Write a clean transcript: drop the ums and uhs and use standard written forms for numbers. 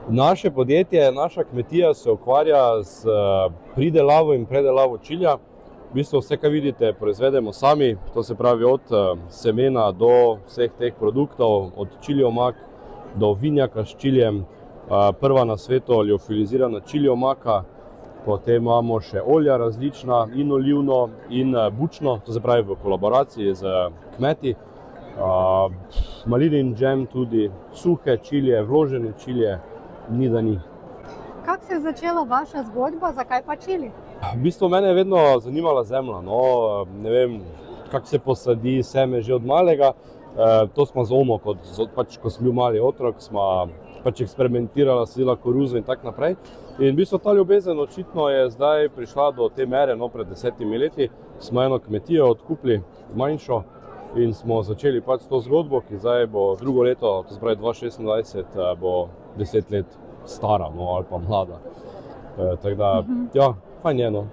Naše podjetje, naša kmetija se ukvarja z pridelavo in predelavo čilija. V bistvu vse, kar vidite, proizvedemo sami, to se pravi od semena do vseh teh produktov, od čilijev mak do vinjaka s čilijem, prva na svetu liofilizirana čilijev maka, potem imamo še olja različna in olivno in bučno, to se pravi v kolaboraciji z kmeti, malinin džem tudi, suhe čilije, vložene čilije, ni da ni. Kako se je začela vaša zgodba, zakaj pa čili? V bistvu mene je vedno zanimala zemlja, no, ne vem, kako se posadi seme že od malega. To smo z omo, ko sem bil mali otrok, smo eksperimentirala, sadila koruzo in tako naprej. In v bistvu ta ljubezen očitno je zdaj prišla do te mere, no, pred 10 leti. Smo eno kmetijo odkupili, manjšo, in smo začeli s to zgodbo, ki zdaj bo drugo leto, to se pravi 2026, bo 10 let stara, no, ali pa mlada. Tako da, ja, fajn je, no.